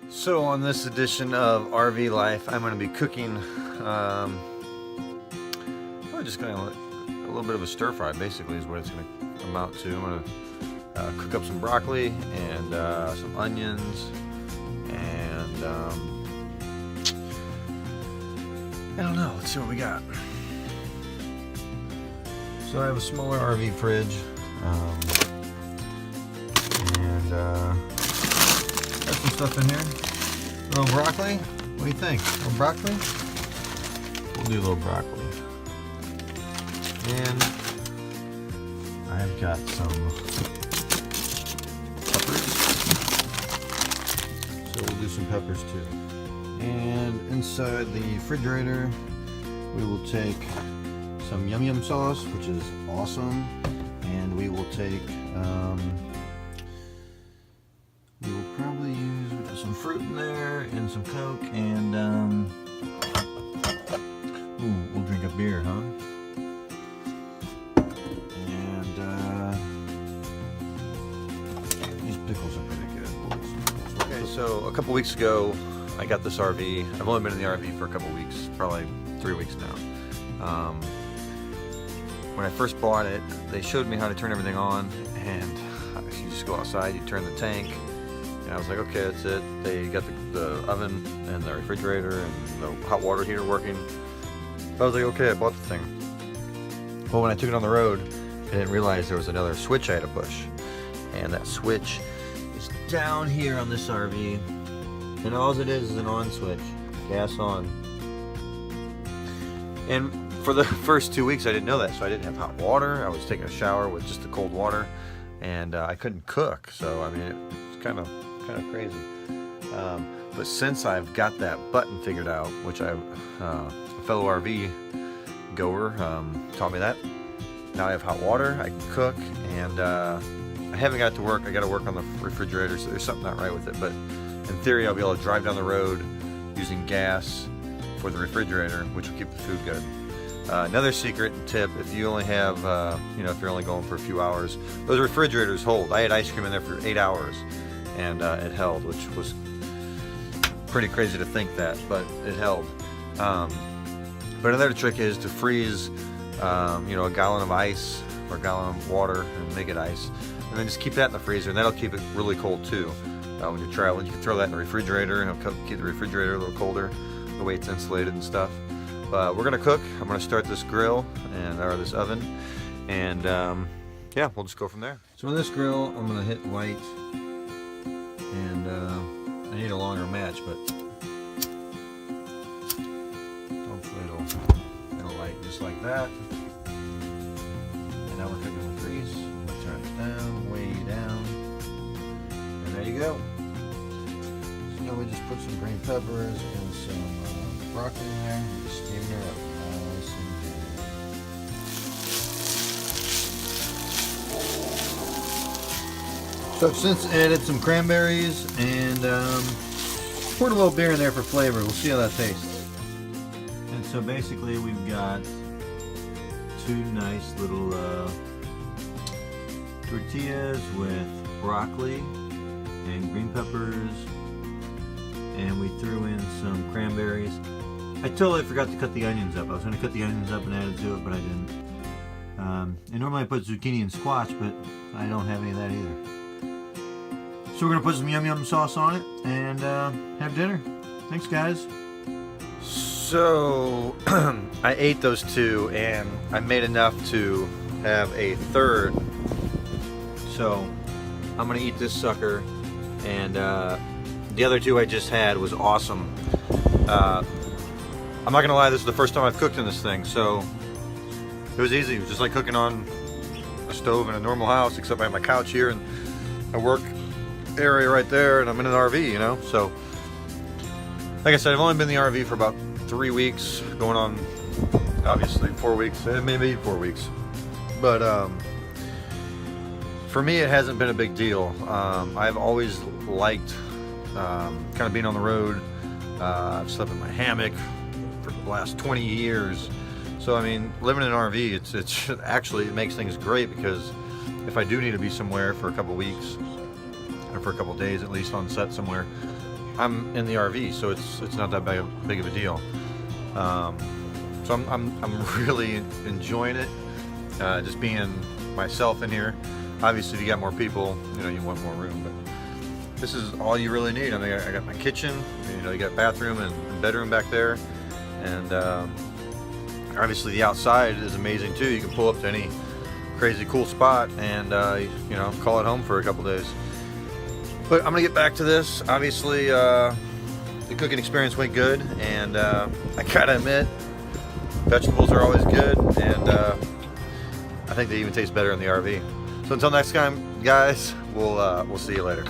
So on this edition of RV Life, I'm going to be cooking probably just kind of a little bit of a stir fry, basically is what it's going to amount to. I'm going to cook up some broccoli and some onions and I don't know, let's see what we got. So I have a smaller RV fridge and got some stuff in here. A little broccoli. What do you think? A little broccoli? We'll do a little broccoli. And I've got some peppers. So we'll do some peppers too. And inside the refrigerator, we will take some yum yum sauce, which is awesome. And we will take we will probably use some fruit in there and some Coke and ooh, we'll drink a beer, huh? And these pickles are pretty good. Okay, so a couple weeks ago I got this RV. I've only been in the RV for a couple weeks, probably 3 weeks now. When I first bought it, they showed me how to turn everything on, and you just go outside, you turn the tank, and I was like, okay, that's it. They got the oven and the refrigerator and the hot water heater working. I was like, okay, I bought the thing. Well, when I took it on the road, I didn't realize there was another switch I had to push. And that switch is down here on this RV. And all it is an on switch, gas on. And for the first 2 weeks I didn't know that, so I didn't have hot water. I was taking a shower with just the cold water, and I couldn't cook. So I mean, it's kind of crazy. But since I've got that button figured out, which a fellow RV goer taught me that, now I have hot water. I can cook, and I haven't got to work. I got to work on the refrigerator, so there's something not right with it. But in theory, I'll be able to drive down the road using gas for the refrigerator, which will keep the food good. Another secret and tip, if you only have, if you're only going for a few hours, those refrigerators hold. I had ice cream in there for 8 hours, and it held, which was pretty crazy to think that, but it held. But another trick is to freeze, a gallon of ice or a gallon of water and make it ice, and then just keep that in the freezer, and that'll keep it really cold too. When you're traveling, you can throw that in the refrigerator, and it'll keep the refrigerator a little colder, the way it's insulated and stuff. But we're gonna cook. I'm gonna start this grill or this oven, and yeah, we'll just go from there. So on this grill, I'm gonna hit light, and I need a longer match, but hopefully it'll light just like that. And now we're cooking with grease. We'll turn it down, way down, and there you go. So now we just put some green peppers and some broccoli in there, and just steam it up nice and good. So I've since added some cranberries and poured a little beer in there for flavor. We'll see how that tastes. And so basically we've got two nice little tortillas with broccoli and green peppers, and we threw in some cranberries. I totally forgot to cut the onions up. I was going to cut the onions up and add it to it, but I didn't. And normally I put zucchini and squash, but I don't have any of that either. So we're going to put some yum yum sauce on it and have dinner. Thanks, guys. So I ate those two, and I made enough to have a third. So I'm going to eat this sucker, and the other two I just had was awesome. I'm not gonna lie, this is the first time I've cooked in this thing, so it was easy. It was just like cooking on a stove in a normal house, except I have my couch here and my work area right there, and I'm in an RV, So, like I said, I've only been in the RV for about 3 weeks, going on, obviously, 4 weeks, maybe 4 weeks. But for me, it hasn't been a big deal. I've always liked kind of being on the road. I've slept in my hammock for the last 20 years. So I mean, living in an RV, it's actually, it makes things great, because if I do need to be somewhere for a couple weeks, or for a couple days at least on set somewhere, I'm in the RV, so it's not that big of a deal. So I'm really enjoying it, just being myself in here. Obviously, if you got more people, you know, you want more room, but this is all you really need. I mean, I got my kitchen, you know, you got bathroom and bedroom back there, and obviously the outside is amazing too. You can pull up to any crazy cool spot and you know, call it home for a couple days. But I'm gonna get back to this. Obviously, the cooking experience went good, and I gotta admit, vegetables are always good, and I think they even taste better in the RV. So until next time, guys, we'll see you later.